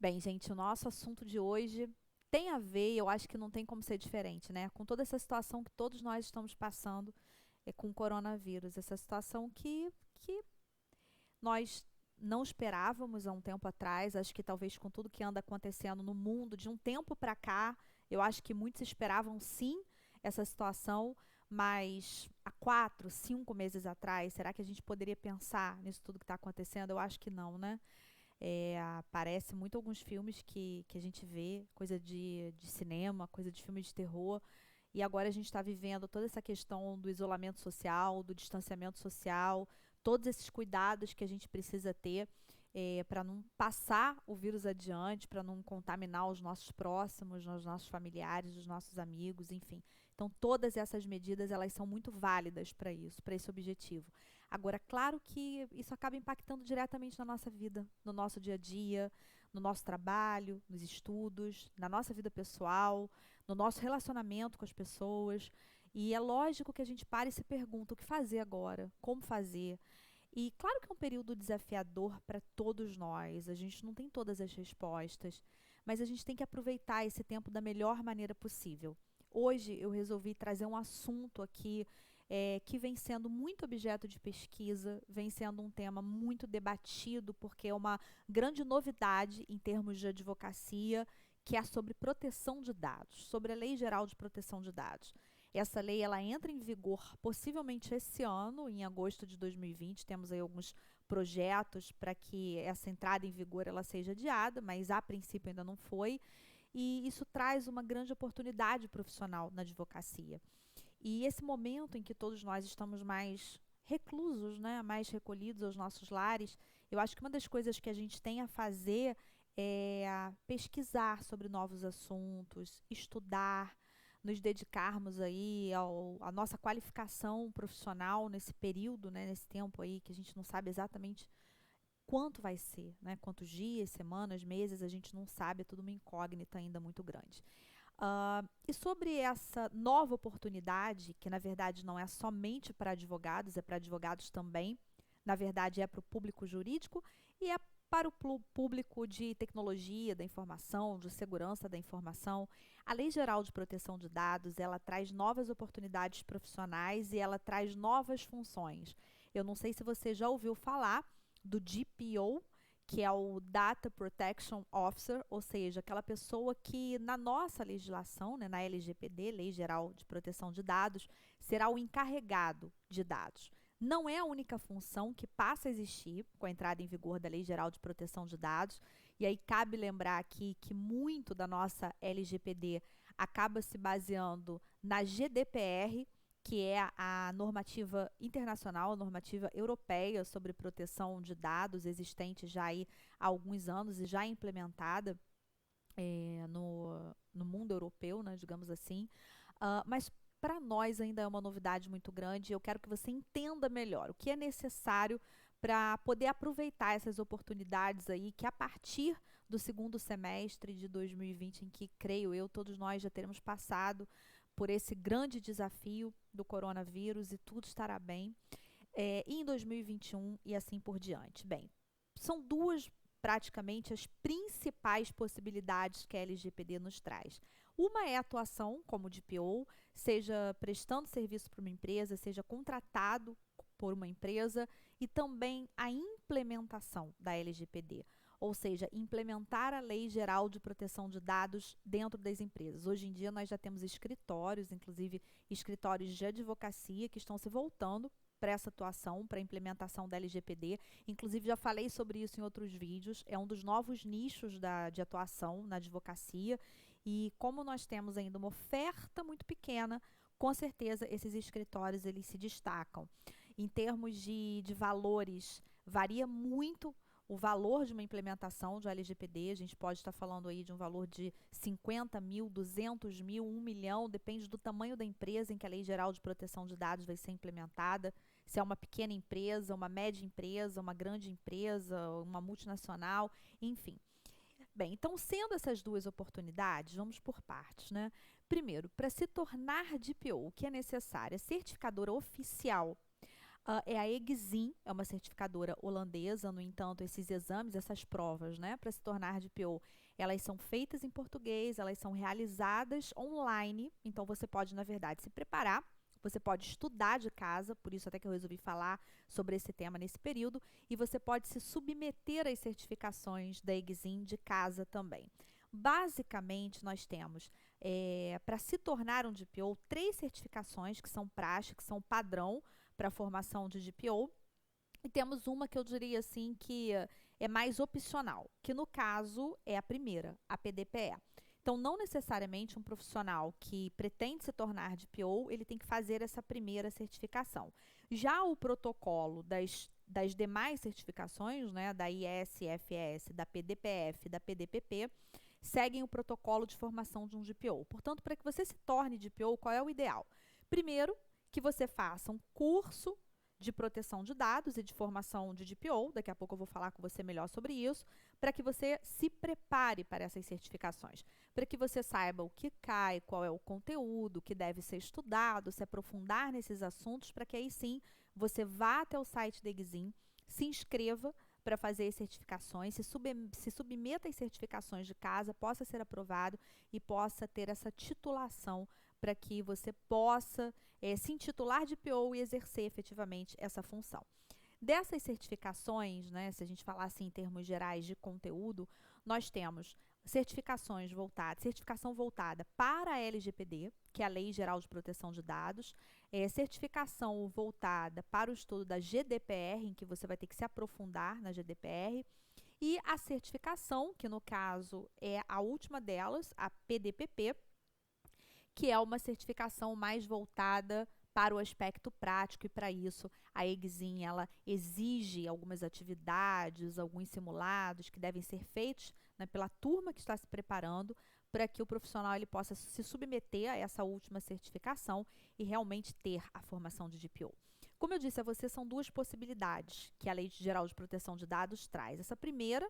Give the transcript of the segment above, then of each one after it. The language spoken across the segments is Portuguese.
Bem, gente, o nosso assunto de hoje tem a ver, eu acho que não tem como ser diferente, né? Com toda essa situação que todos nós estamos passando com o coronavírus, essa situação que nós não esperávamos há um tempo atrás, acho que talvez com tudo que anda acontecendo no mundo, de um tempo para cá, eu acho que muitos esperavam sim essa situação, mas há 4, 5 meses atrás, será que a gente poderia pensar nisso tudo que está acontecendo? Eu acho que não, né? Parece muito alguns filmes que a gente vê, coisa de cinema, coisa de filme de terror, e agora a gente está vivendo toda essa questão do isolamento social, do distanciamento social, todos esses cuidados que a gente precisa ter para não passar o vírus adiante, para não contaminar os nossos próximos, os nossos familiares, os nossos amigos, enfim. Então, todas essas medidas, elas são muito válidas para isso, para esse objetivo. Agora, claro que isso acaba impactando diretamente na nossa vida, no nosso dia a dia, no nosso trabalho, nos estudos, na nossa vida pessoal, no nosso relacionamento com as pessoas. E é lógico que a gente para e se pergunta o que fazer agora, como fazer. E claro que é um período desafiador para todos nós, a gente não tem todas as respostas, mas a gente tem que aproveitar esse tempo da melhor maneira possível. Hoje eu resolvi trazer um assunto aqui que vem sendo muito objeto de pesquisa, vem sendo um tema muito debatido, porque é uma grande novidade em termos de advocacia, que é sobre proteção de dados, sobre a Lei Geral de Proteção de Dados. Essa lei ela entra em vigor possivelmente esse ano, em agosto de 2020. Temos aí alguns projetos para que essa entrada em vigor ela seja adiada, mas a princípio ainda não foi. E isso traz uma grande oportunidade profissional na advocacia. E esse momento em que todos nós estamos mais reclusos, né, mais recolhidos aos nossos lares, eu acho que uma das coisas que a gente tem a fazer é pesquisar sobre novos assuntos, estudar, nos dedicarmos aí à nossa qualificação profissional nesse período, né, nesse tempo aí que a gente não sabe exatamente quanto vai ser, né? Quantos dias, semanas, meses, a gente não sabe, é tudo uma incógnita ainda muito grande. E sobre essa nova oportunidade, que na verdade não é somente para advogados, é para advogados também, na verdade é para o público jurídico e é para o público de tecnologia da informação, de segurança da informação. A Lei Geral de Proteção de Dados, ela traz novas oportunidades profissionais e ela traz novas funções. Eu não sei se você já ouviu falar do DPO, que é o Data Protection Officer, ou seja, aquela pessoa que na nossa legislação, né, na LGPD, Lei Geral de Proteção de Dados, será o encarregado de dados. Não é a única função que passa a existir com a entrada em vigor da Lei Geral de Proteção de Dados, e aí cabe lembrar aqui que muito da nossa LGPD acaba se baseando na GDPR, que é a normativa internacional, a normativa europeia sobre proteção de dados, existente já aí há alguns anos e já implementada no mundo europeu, né, digamos assim. Mas para nós ainda é uma novidade muito grande. Eu quero que você entenda melhor o que é necessário para poder aproveitar essas oportunidades aí que a partir do segundo semestre de 2020, em que creio eu todos nós já teremos passado por esse grande desafio do coronavírus e tudo estará bem, e em 2021 e assim por diante. Bem, são duas praticamente as principais possibilidades que a LGPD nos traz. Uma é a atuação como DPO, seja prestando serviço para uma empresa, seja contratado por uma empresa, e também a implementação da LGPD, ou seja, implementar a Lei Geral de Proteção de Dados dentro das empresas. Hoje em dia nós já temos escritórios, inclusive escritórios de advocacia, que estão se voltando para essa atuação, para a implementação da LGPD. Inclusive, já falei sobre isso em outros vídeos. É um dos novos nichos de atuação na advocacia. E como nós temos ainda uma oferta muito pequena, com certeza esses escritórios eles se destacam. Em termos de valores, varia muito o valor de uma implementação de LGPD. A gente pode estar falando aí de um valor de 50 mil, 200 mil, 1 milhão, depende do tamanho da empresa em que a Lei Geral de Proteção de Dados vai ser implementada, se é uma pequena empresa, uma média empresa, uma grande empresa, uma multinacional, enfim. Bem, então, sendo essas duas oportunidades, vamos por partes, né? Primeiro, para se tornar DPO, o que é necessário? É certificadora oficial É a Exim, é uma certificadora holandesa. No entanto, esses exames, essas provas, né, para se tornar DPO, elas são feitas em português, elas são realizadas online, então você pode, na verdade, se preparar, você pode estudar de casa, por isso até que eu resolvi falar sobre esse tema nesse período, e você pode se submeter às certificações da Exim de casa também. Basicamente, nós temos, para se tornar um DPO, 3 certificações que são praxe, que são padrão para a formação de DPO, e temos uma que eu diria assim que é mais opcional, que no caso é a primeira, a PDPE. Então, não necessariamente um profissional que pretende se tornar DPO, ele tem que fazer essa primeira certificação. Já o protocolo das demais certificações, né, da ISFS, da PDPF, da PDPP, seguem o protocolo de formação de um DPO. Portanto, para que você se torne DPO, qual é o ideal? Primeiro, que você faça um curso de proteção de dados e de formação de DPO, daqui a pouco eu vou falar com você melhor sobre isso, para que você se prepare para essas certificações, para que você saiba o que cai, qual é o conteúdo que deve ser estudado, se aprofundar nesses assuntos, para que aí sim você vá até o site da Exim, se inscreva para fazer as certificações, se submeta às certificações de casa, possa ser aprovado e possa ter essa titulação para que você possa se intitular de PO e exercer efetivamente essa função. Dessas certificações, né, se a gente falar assim em termos gerais de conteúdo, nós temos certificação voltada para a LGPD, que é a Lei Geral de Proteção de Dados, certificação voltada para o estudo da GDPR, em que você vai ter que se aprofundar na GDPR, e a certificação, que no caso é a última delas, a PDPP, que é uma certificação mais voltada para o aspecto prático, e para isso a Exim ela exige algumas atividades, alguns simulados que devem ser feitos, né, pela turma que está se preparando para que o profissional ele possa se submeter a essa última certificação e realmente ter a formação de DPO. Como eu disse a você, são 2 possibilidades que a Lei Geral de Proteção de Dados traz. Essa primeira,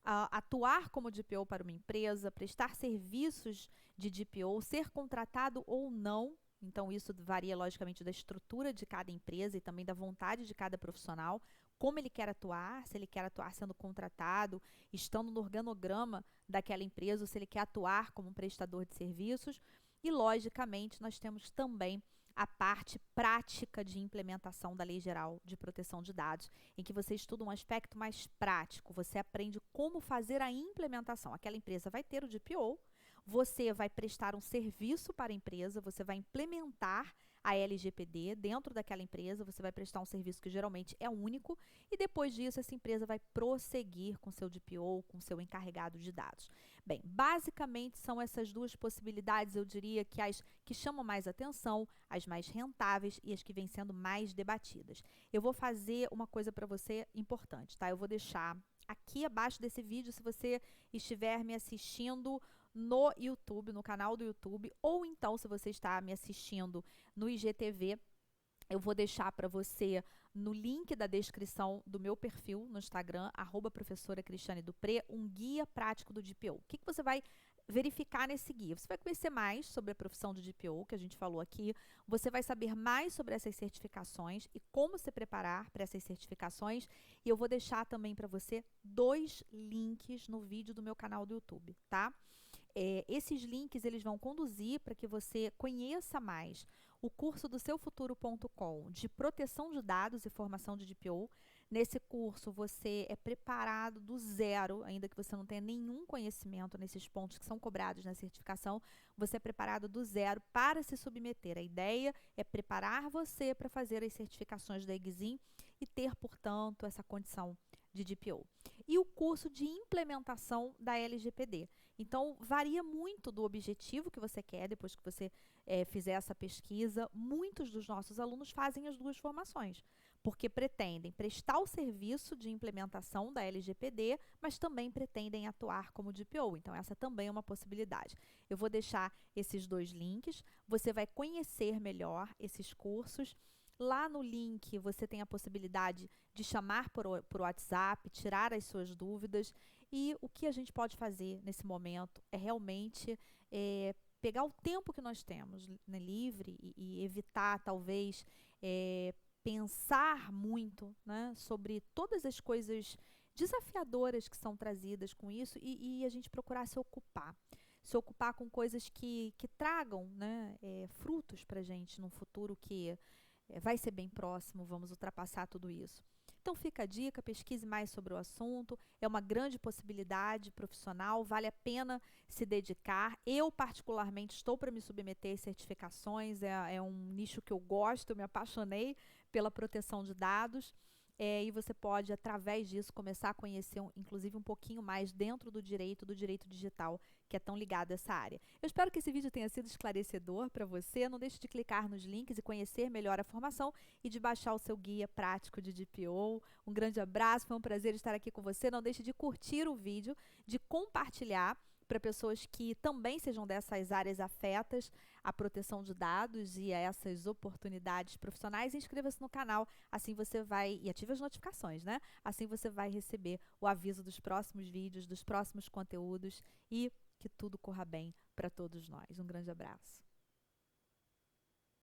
atuar como DPO para uma empresa, prestar serviços de DPO, ser contratado ou não. Então, isso varia, logicamente, da estrutura de cada empresa e também da vontade de cada profissional, como ele quer atuar, se ele quer atuar sendo contratado, estando no organograma daquela empresa, ou se ele quer atuar como um prestador de serviços. E, logicamente, nós temos também a parte prática de implementação da Lei Geral de Proteção de Dados, em que você estuda um aspecto mais prático, você aprende como fazer a implementação. Aquela empresa vai ter o DPO, você vai prestar um serviço para a empresa, você vai implementar a LGPD dentro daquela empresa, você vai prestar um serviço que geralmente é único, e depois disso essa empresa vai prosseguir com seu DPO, com seu encarregado de dados. Bem, basicamente são essas 2 possibilidades, eu diria que as que chamam mais atenção, as mais rentáveis e as que vêm sendo mais debatidas. Eu vou fazer uma coisa para você importante, tá? Eu vou deixar aqui abaixo desse vídeo, se você estiver me assistindo no YouTube, no canal do YouTube, ou então se você está me assistindo no IGTV, eu vou deixar para você no link da descrição do meu perfil no Instagram, @professora Cristiane Dupré, um guia prático do DPO. O que você vai verificar nesse guia? Você vai conhecer mais sobre a profissão de DPO, que a gente falou aqui, você vai saber mais sobre essas certificações e como se preparar para essas certificações, e eu vou deixar também para você 2 links no vídeo do meu canal do YouTube, tá? Esses links eles vão conduzir para que você conheça mais o curso do seufuturo.com de proteção de dados e formação de DPO. Nesse curso você é preparado do zero, ainda que você não tenha nenhum conhecimento nesses pontos que são cobrados na certificação, você é preparado do zero para se submeter. A ideia é preparar você para fazer as certificações da Exim e ter, portanto, essa condição de DPO. E o curso de implementação da LGPD. Então, varia muito do objetivo que você quer depois que você fizer essa pesquisa. Muitos dos nossos alunos fazem as 2 formações, porque pretendem prestar o serviço de implementação da LGPD, mas também pretendem atuar como DPO. Então, essa também é uma possibilidade. Eu vou deixar esses 2 links, você vai conhecer melhor esses cursos. Lá no link você tem a possibilidade de chamar por WhatsApp, tirar as suas dúvidas, e o que a gente pode fazer nesse momento é realmente pegar o tempo que nós temos, né, livre, e evitar talvez pensar muito, né, sobre todas as coisas desafiadoras que são trazidas com isso e a gente procurar se ocupar com coisas que tragam, né, frutos para a gente num futuro que vai ser bem próximo, vamos ultrapassar tudo isso. Então fica a dica, pesquise mais sobre o assunto, é uma grande possibilidade profissional, vale a pena se dedicar. Eu particularmente estou para me submeter às certificações, é um nicho que eu gosto, eu me apaixonei pela proteção de dados. E você pode, através disso, começar a conhecer, inclusive, um pouquinho mais dentro do direito digital, que é tão ligado a essa área. Eu espero que esse vídeo tenha sido esclarecedor para você. Não deixe de clicar nos links e conhecer melhor a formação e de baixar o seu guia prático de DPO. Um grande abraço, foi um prazer estar aqui com você. Não deixe de curtir o vídeo, de compartilhar para pessoas que também sejam dessas áreas afetas à proteção de dados e a essas oportunidades profissionais. Inscreva-se no canal, assim você vai, e ative as notificações, né? Assim você vai receber o aviso dos próximos vídeos, dos próximos conteúdos e que tudo corra bem para todos nós. Um grande abraço.